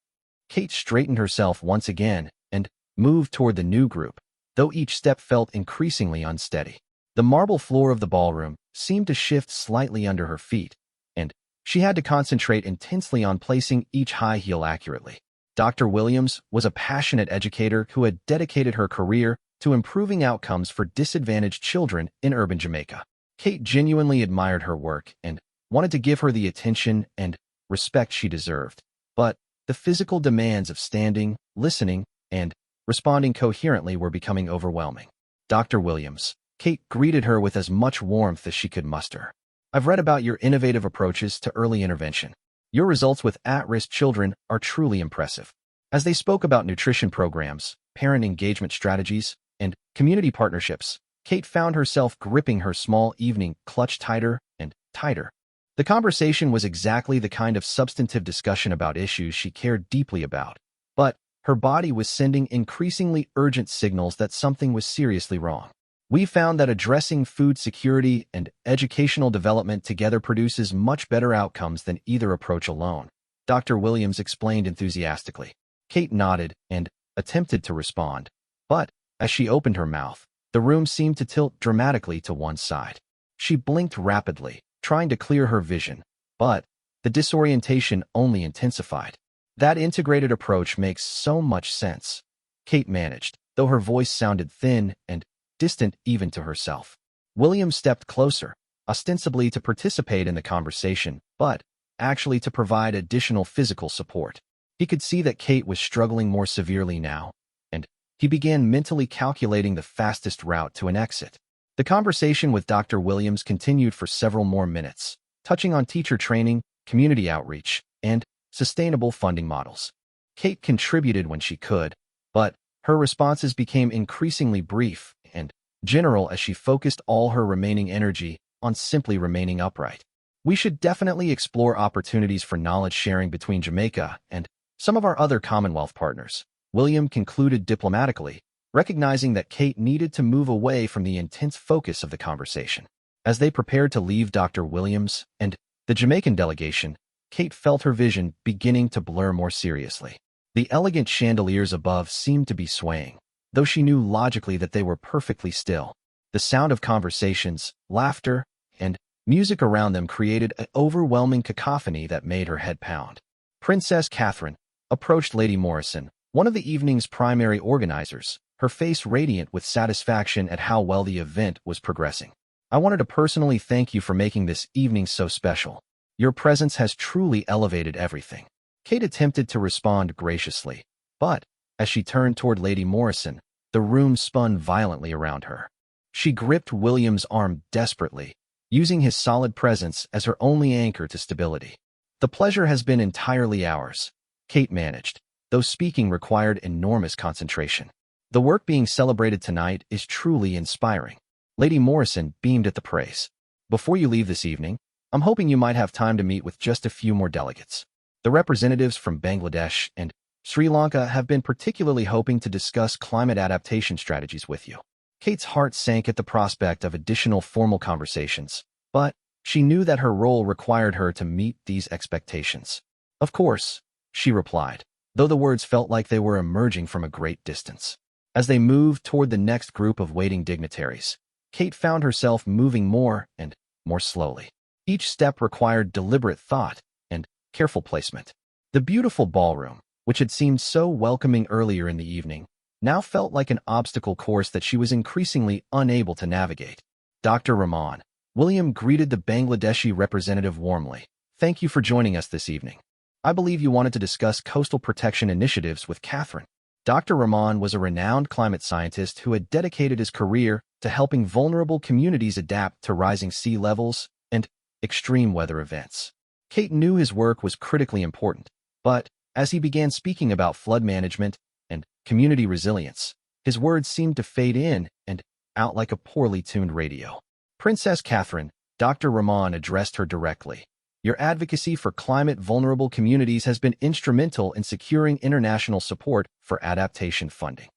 Kate straightened herself once again and moved toward the new group, though each step felt increasingly unsteady. The marble floor of the ballroom seemed to shift slightly under her feet, and she had to concentrate intensely on placing each high heel accurately. Dr. Williams was a passionate educator who had dedicated her career to improving outcomes for disadvantaged children in urban Jamaica. Kate genuinely admired her work and wanted to give her the attention and respect she deserved, but the physical demands of standing, listening, and responding coherently were becoming overwhelming. "Dr. Williams," Kate greeted her with as much warmth as she could muster. "I've read about your innovative approaches to early intervention. Your results with at-risk children are truly impressive." As they spoke about nutrition programs, parent engagement strategies, and community partnerships, Kate found herself gripping her small evening clutch tighter and tighter. The conversation was exactly the kind of substantive discussion about issues she cared deeply about, but her body was sending increasingly urgent signals that something was seriously wrong. We found that addressing food security and educational development together produces much better outcomes than either approach alone, Dr. Williams explained enthusiastically. Kate nodded and attempted to respond, but as she opened her mouth, the room seemed to tilt dramatically to one side. She blinked rapidly, trying to clear her vision, but the disorientation only intensified. That integrated approach makes so much sense, Kate managed, though her voice sounded thin and distant even to herself. William stepped closer, ostensibly to participate in the conversation, but actually to provide additional physical support. He could see that Kate was struggling more severely now, and he began mentally calculating the fastest route to an exit. The conversation with Dr. Williams continued for several more minutes, touching on teacher training, community outreach, and sustainable funding models. Kate contributed when she could, but her responses became increasingly brief and general as she focused all her remaining energy on simply remaining upright. We should definitely explore opportunities for knowledge sharing between Jamaica and some of our other Commonwealth partners, William concluded diplomatically, recognizing that Kate needed to move away from the intense focus of the conversation. As they prepared to leave Dr. Williams and the Jamaican delegation, Kate felt her vision beginning to blur more seriously. The elegant chandeliers above seemed to be swaying, though she knew logically that they were perfectly still. The sound of conversations, laughter, and music around them created an overwhelming cacophony that made her head pound. Princess Catherine approached Lady Morrison, one of the evening's primary organizers, her face radiant with satisfaction at how well the event was progressing. I wanted to personally thank you for making this evening so special. Your presence has truly elevated everything. Kate attempted to respond graciously, but as she turned toward Lady Morrison, the room spun violently around her. She gripped William's arm desperately, using his solid presence as her only anchor to stability. The pleasure has been entirely ours, Kate managed, though speaking required enormous concentration. The work being celebrated tonight is truly inspiring. Lady Morrison beamed at the praise. Before you leave this evening, I'm hoping you might have time to meet with just a few more delegates. The representatives from Bangladesh and Sri Lanka have been particularly hoping to discuss climate adaptation strategies with you. Kate's heart sank at the prospect of additional formal conversations, but she knew that her role required her to meet these expectations. Of course, she replied, though the words felt like they were emerging from a great distance. As they moved toward the next group of waiting dignitaries, Kate found herself moving more and more slowly. Each step required deliberate thought and careful placement. The beautiful ballroom, which had seemed so welcoming earlier in the evening, now felt like an obstacle course that she was increasingly unable to navigate. Dr. Rahman, William greeted the Bangladeshi representative warmly. Thank you for joining us this evening. I believe you wanted to discuss coastal protection initiatives with Catherine. Dr. Rahman was a renowned climate scientist who had dedicated his career to helping vulnerable communities adapt to rising sea levels and extreme weather events. Kate knew his work was critically important, but as he began speaking about flood management and community resilience, his words seemed to fade in and out like a poorly tuned radio. Princess Catherine, Dr. Rahman addressed her directly. Your advocacy for climate-vulnerable communities has been instrumental in securing international support for adaptation funding.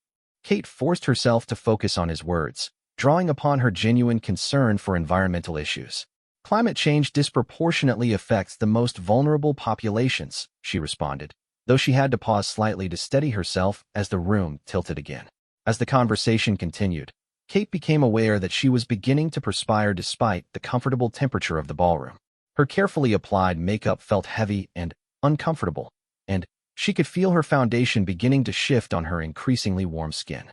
Kate forced herself to focus on his words, drawing upon her genuine concern for environmental issues. Climate change disproportionately affects the most vulnerable populations, she responded, though she had to pause slightly to steady herself as the room tilted again. As the conversation continued, Kate became aware that she was beginning to perspire despite the comfortable temperature of the ballroom. Her carefully applied makeup felt heavy and uncomfortable, and she could feel her foundation beginning to shift on her increasingly warm skin.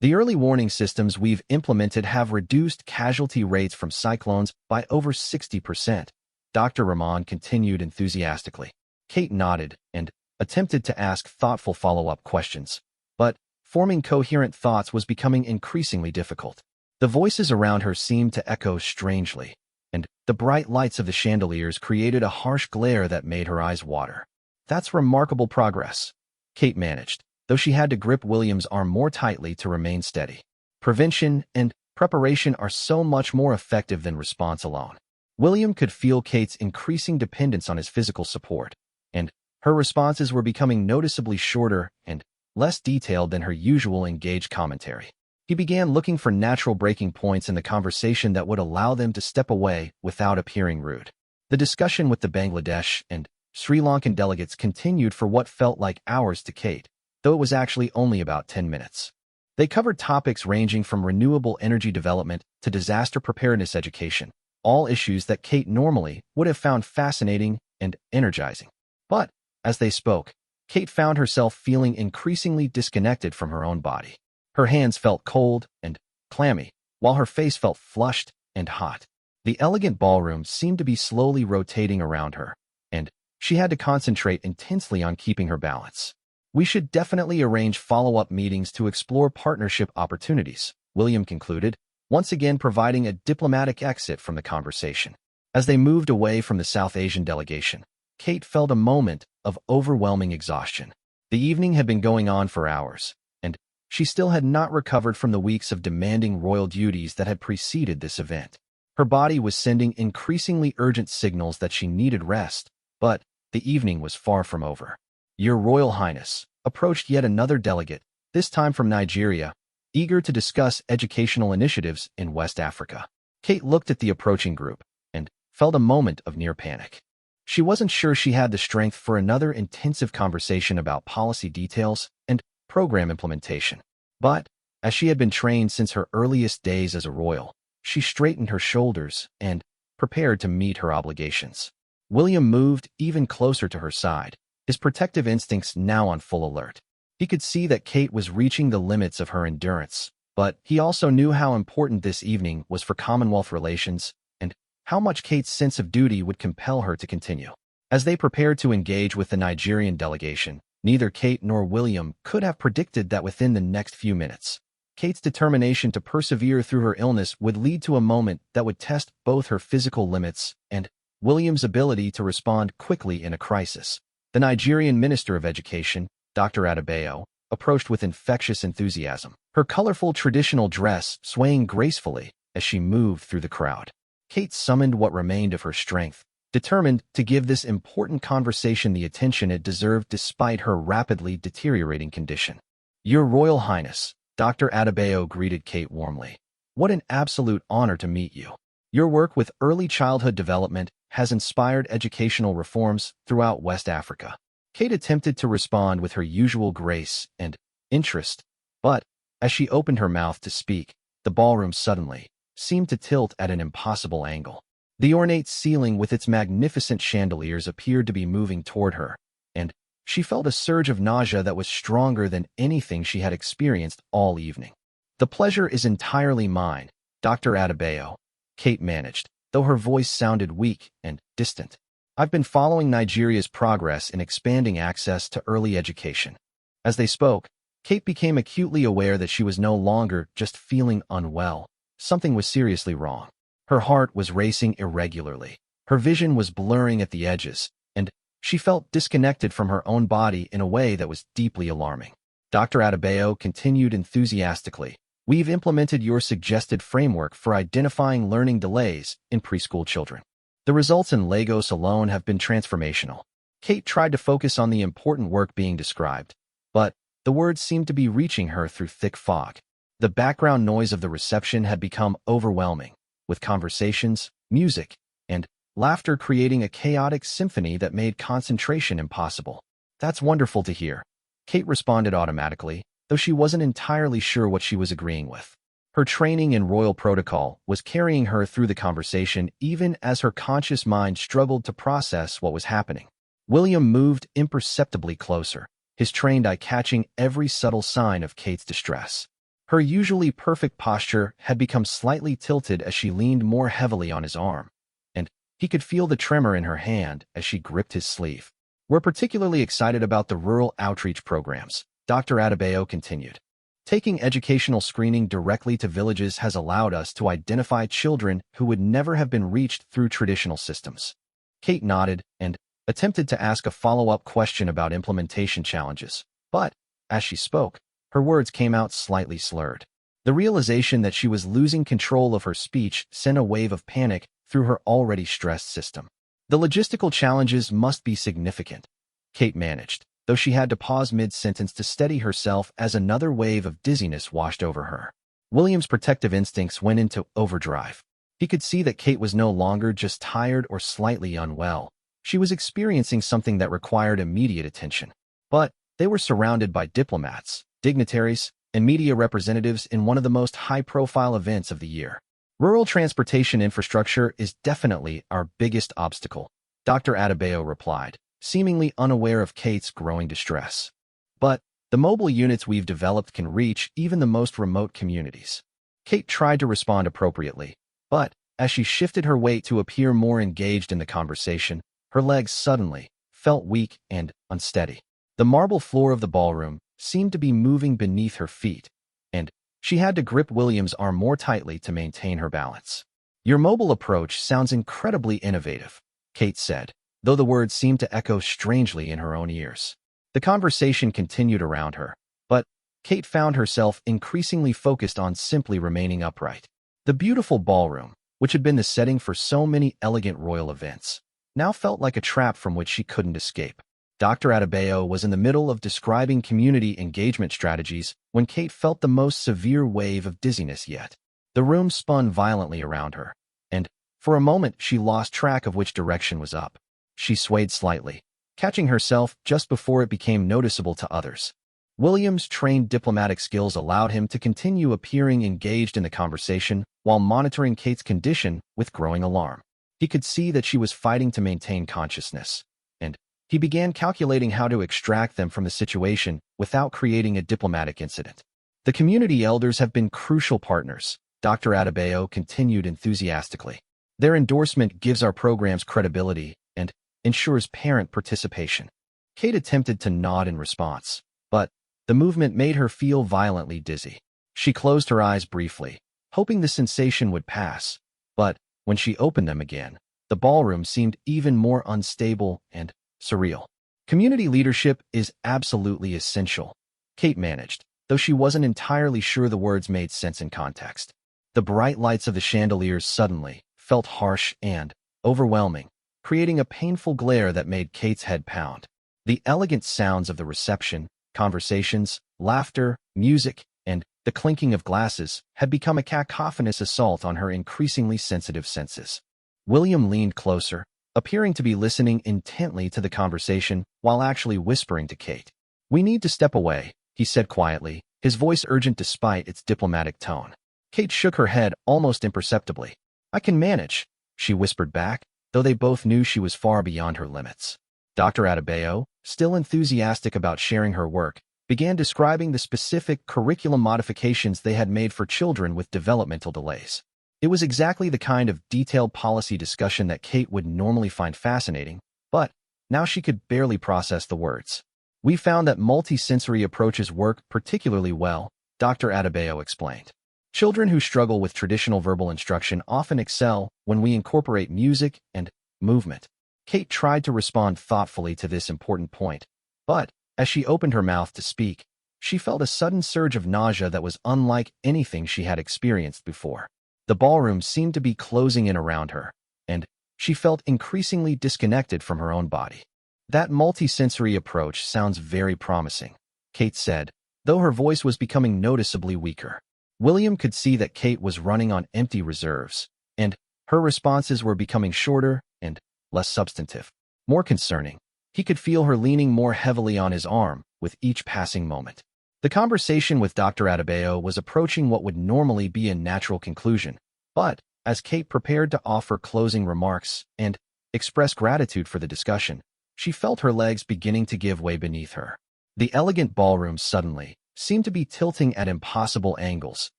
The early warning systems we've implemented have reduced casualty rates from cyclones by over 60%, Dr. Rahman continued enthusiastically. Kate nodded and attempted to ask thoughtful follow-up questions, but forming coherent thoughts was becoming increasingly difficult. The voices around her seemed to echo strangely, and the bright lights of the chandeliers created a harsh glare that made her eyes water. That's remarkable progress, Kate managed, though she had to grip William's arm more tightly to remain steady. Prevention and preparation are so much more effective than response alone. William could feel Kate's increasing dependence on his physical support, and her responses were becoming noticeably shorter and less detailed than her usual engaged commentary. He began looking for natural breaking points in the conversation that would allow them to step away without appearing rude. The discussion with the Bangladesh and Sri Lankan delegates continued for what felt like hours to Kate, though it was actually only about 10 minutes. They covered topics ranging from renewable energy development to disaster preparedness education, all issues that Kate normally would have found fascinating and energizing. But, as they spoke, Kate found herself feeling increasingly disconnected from her own body. Her hands felt cold and clammy, while her face felt flushed and hot. The elegant ballroom seemed to be slowly rotating around her, and she had to concentrate intensely on keeping her balance. "We should definitely arrange follow-up meetings to explore partnership opportunities," William concluded, once again providing a diplomatic exit from the conversation. As they moved away from the South Asian delegation, Kate felt a moment of overwhelming exhaustion. The evening had been going on for hours, and she still had not recovered from the weeks of demanding royal duties that had preceded this event. Her body was sending increasingly urgent signals that she needed rest, but the evening was far from over. "Your Royal Highness," approached yet another delegate, this time from Nigeria, eager to discuss educational initiatives in West Africa. Kate looked at the approaching group and felt a moment of near panic. She wasn't sure she had the strength for another intensive conversation about policy details and program implementation. But, as she had been trained since her earliest days as a royal, she straightened her shoulders and prepared to meet her obligations. William moved even closer to her side, his protective instincts now on full alert. He could see that Kate was reaching the limits of her endurance, but he also knew how important this evening was for Commonwealth relations and how much Kate's sense of duty would compel her to continue. As they prepared to engage with the Nigerian delegation, neither Kate nor William could have predicted that within the next few minutes, Kate's determination to persevere through her illness would lead to a moment that would test both her physical limits and William's ability to respond quickly in a crisis. The Nigerian Minister of Education, Dr. Adebayo, approached with infectious enthusiasm, her colorful traditional dress swaying gracefully as she moved through the crowd. Kate summoned what remained of her strength, determined to give this important conversation the attention it deserved despite her rapidly deteriorating condition. "Your Royal Highness," Dr. Adebayo greeted Kate warmly. "What an absolute honor to meet you. Your work with early childhood development has inspired educational reforms throughout West Africa." Kate attempted to respond with her usual grace and interest, but as she opened her mouth to speak, the ballroom suddenly seemed to tilt at an impossible angle. The ornate ceiling with its magnificent chandeliers appeared to be moving toward her, and she felt a surge of nausea that was stronger than anything she had experienced all evening. "The pleasure is entirely mine, Dr. Adebayo," Kate managed, though her voice sounded weak and distant. "I've been following Nigeria's progress in expanding access to early education." As they spoke, Kate became acutely aware that she was no longer just feeling unwell. Something was seriously wrong. Her heart was racing irregularly. Her vision was blurring at the edges, and she felt disconnected from her own body in a way that was deeply alarming. Dr. Adebayo continued enthusiastically, "We've implemented your suggested framework for identifying learning delays in preschool children. The results in Lagos alone have been transformational." Kate tried to focus on the important work being described, but the words seemed to be reaching her through thick fog. The background noise of the reception had become overwhelming, with conversations, music, and laughter creating a chaotic symphony that made concentration impossible. "That's wonderful to hear," Kate responded automatically, though she wasn't entirely sure what she was agreeing with. Her training in royal protocol was carrying her through the conversation even as her conscious mind struggled to process what was happening. William moved imperceptibly closer, his trained eye catching every subtle sign of Kate's distress. Her usually perfect posture had become slightly tilted as she leaned more heavily on his arm, and he could feel the tremor in her hand as she gripped his sleeve. "We're particularly excited about the rural outreach programs," Dr. Adebayo continued. "Taking educational screening directly to villages has allowed us to identify children who would never have been reached through traditional systems." Kate nodded and attempted to ask a follow-up question about implementation challenges, but, as she spoke, her words came out slightly slurred. The The realization that she was losing control of her speech sent a wave of panic through her already stressed system. The logistical challenges must be significant, Kate managed, though she had to pause mid-sentence to steady herself as another wave of dizziness washed over her. William's protective instincts went into overdrive. He could see that Kate was no longer just tired or slightly unwell. She was experiencing something that required immediate attention. But they were surrounded by diplomats, dignitaries, and media representatives in one of the most high-profile events of the year. Rural transportation infrastructure is definitely our biggest obstacle, Dr. Adebayo replied, seemingly unaware of Kate's growing distress. But the mobile units we've developed can reach even the most remote communities. Kate tried to respond appropriately, but as she shifted her weight to appear more engaged in the conversation, her legs suddenly felt weak and unsteady. The marble floor of the ballroom seemed to be moving beneath her feet, and she had to grip William's arm more tightly to maintain her balance. "Your mobile approach sounds incredibly innovative," Kate said, though the words seemed to echo strangely in her own ears. The conversation continued around her, but Kate found herself increasingly focused on simply remaining upright. The beautiful ballroom, which had been the setting for so many elegant royal events, now felt like a trap from which she couldn't escape. Dr. Adebayo was in the middle of describing community engagement strategies when Kate felt the most severe wave of dizziness yet. The room spun violently around her, and for a moment she lost track of which direction was up. She swayed slightly, catching herself just before it became noticeable to others. William's trained diplomatic skills allowed him to continue appearing engaged in the conversation while monitoring Kate's condition with growing alarm. He could see that she was fighting to maintain consciousness, and he began calculating how to extract them from the situation without creating a diplomatic incident. "The community elders have been crucial partners," Dr. Adebayo continued enthusiastically. "Their endorsement gives our programs credibility and ensures parent participation." Kate attempted to nod in response, but the movement made her feel violently dizzy. She closed her eyes briefly, hoping the sensation would pass, but when she opened them again, the ballroom seemed even more unstable and surreal. "Community leadership is absolutely essential," Kate managed, though she wasn't entirely sure the words made sense in context. The bright lights of the chandeliers suddenly felt harsh and overwhelming, creating a painful glare that made Kate's head pound. The elegant sounds of the reception, conversations, laughter, music, and the clinking of glasses had become a cacophonous assault on her increasingly sensitive senses. William leaned closer, appearing to be listening intently to the conversation while actually whispering to Kate. "We need to step away," he said quietly, his voice urgent despite its diplomatic tone. Kate shook her head almost imperceptibly. "I can manage," she whispered back, though they both knew she was far beyond her limits. Dr. Adebayo, still enthusiastic about sharing her work, began describing the specific curriculum modifications they had made for children with developmental delays. It was exactly the kind of detailed policy discussion that Kate would normally find fascinating, but now she could barely process the words. "We found that multisensory approaches work particularly well," Dr. Adebayo explained. "Children who struggle with traditional verbal instruction often excel when we incorporate music and movement." Kate tried to respond thoughtfully to this important point, but as she opened her mouth to speak, she felt a sudden surge of nausea that was unlike anything she had experienced before. The ballroom seemed to be closing in around her, and she felt increasingly disconnected from her own body. "That multisensory approach sounds very promising," Kate said, though her voice was becoming noticeably weaker. William could see that Kate was running on empty reserves, and her responses were becoming shorter and less substantive. More concerning, he could feel her leaning more heavily on his arm with each passing moment. The conversation with Dr. Adebayo was approaching what would normally be a natural conclusion, but as Kate prepared to offer closing remarks and express gratitude for the discussion, she felt her legs beginning to give way beneath her. The elegant ballroom suddenly seemed to be tilting at impossible angles,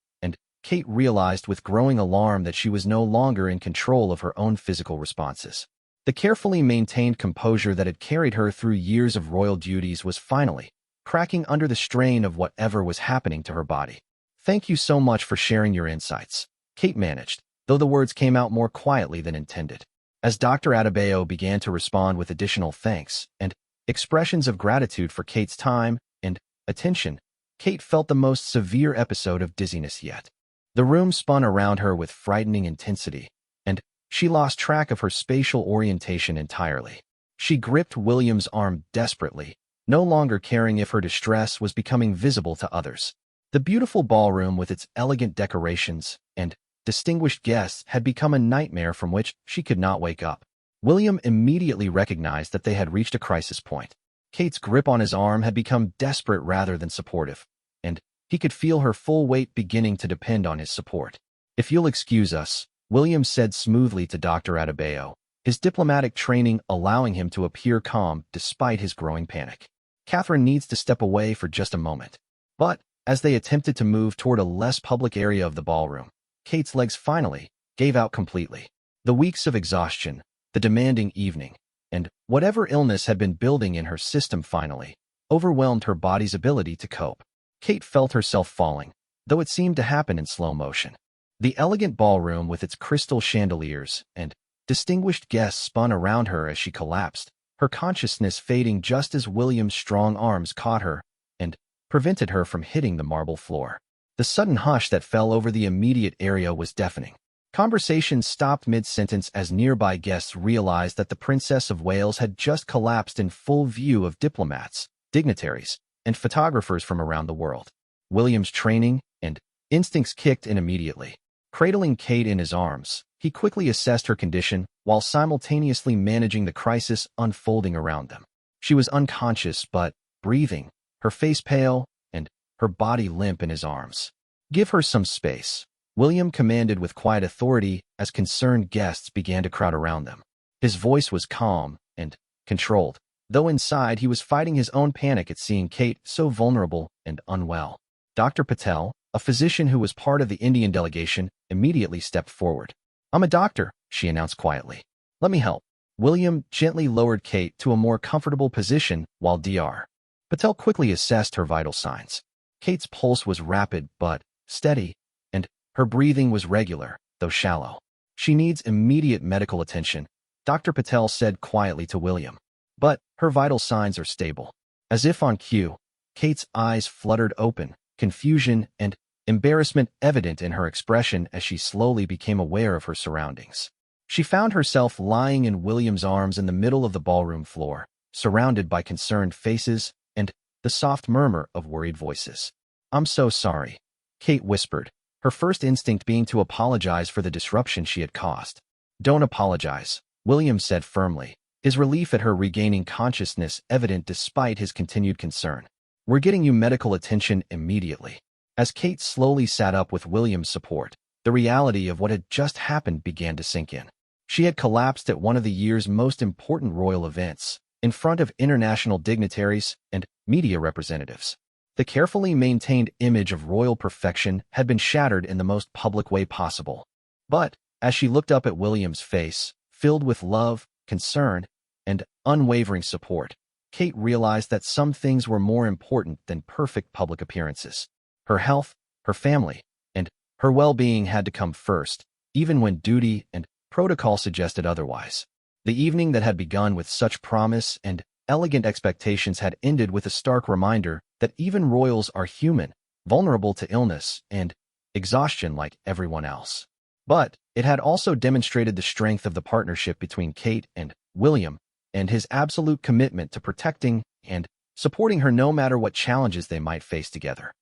and Kate realized with growing alarm that she was no longer in control of her own physical responses. The carefully maintained composure that had carried her through years of royal duties was finally cracking under the strain of whatever was happening to her body. "Thank you so much for sharing your insights," Kate managed, though the words came out more quietly than intended. As Dr. Adebayo began to respond with additional thanks and expressions of gratitude for Kate's time and attention, Kate felt the most severe episode of dizziness yet. The room spun around her with frightening intensity, and she lost track of her spatial orientation entirely. She gripped William's arm desperately, no longer caring if her distress was becoming visible to others. The beautiful ballroom with its elegant decorations and distinguished guests had become a nightmare from which she could not wake up. William immediately recognized that they had reached a crisis point. Kate's grip on his arm had become desperate rather than supportive, and he could feel her full weight beginning to depend on his support. "If you'll excuse us," William said smoothly to Dr. Adebayo, his diplomatic training allowing him to appear calm despite his growing panic. "Catherine needs to step away for just a moment." But as they attempted to move toward a less public area of the ballroom, Kate's legs finally gave out completely. The weeks of exhaustion, the demanding evening, and whatever illness had been building in her system finally overwhelmed her body's ability to cope. Kate felt herself falling, though it seemed to happen in slow motion. The elegant ballroom with its crystal chandeliers and distinguished guests spun around her as she collapsed, her consciousness fading just as William's strong arms caught her and prevented her from hitting the marble floor. The sudden hush that fell over the immediate area was deafening. Conversations stopped mid-sentence as nearby guests realized that the Princess of Wales had just collapsed in full view of diplomats, dignitaries, and photographers from around the world. William's training and instincts kicked in immediately. Cradling Kate in his arms, he quickly assessed her condition while simultaneously managing the crisis unfolding around them. She was unconscious but breathing, her face pale, and her body limp in his arms. "Give her some space," William commanded with quiet authority as concerned guests began to crowd around them. His voice was calm and controlled, though inside he was fighting his own panic at seeing Kate so vulnerable and unwell. Dr. Patel, a physician who was part of the Indian delegation, immediately stepped forward. "I'm a doctor," she announced quietly. "Let me help." William gently lowered Kate to a more comfortable position while Dr. Patel quickly assessed her vital signs. Kate's pulse was rapid but steady, and her breathing was regular, though shallow. "She needs immediate medical attention," Dr. Patel said quietly to William. "But her vital signs are stable." As if on cue, Kate's eyes fluttered open, confusion and embarrassment evident in her expression as she slowly became aware of her surroundings. She found herself lying in William's arms in the middle of the ballroom floor, surrounded by concerned faces and the soft murmur of worried voices. "I'm so sorry," Kate whispered, her first instinct being to apologize for the disruption she had caused. "Don't apologize," William said firmly, his relief at her regaining consciousness evident despite his continued concern. "We're getting you medical attention immediately." As Kate slowly sat up with William's support, the reality of what had just happened began to sink in. She had collapsed at one of the year's most important royal events, in front of international dignitaries and media representatives. The carefully maintained image of royal perfection had been shattered in the most public way possible. But as she looked up at William's face, filled with love, concern, and unwavering support, Kate realized that some things were more important than perfect public appearances. Her health, her family, and her well-being had to come first, even when duty and protocol suggested otherwise. The evening that had begun with such promise and elegant expectations had ended with a stark reminder that even royals are human, vulnerable to illness and exhaustion like everyone else. But it had also demonstrated the strength of the partnership between Kate and William, and his absolute commitment to protecting and supporting her no matter what challenges they might face together.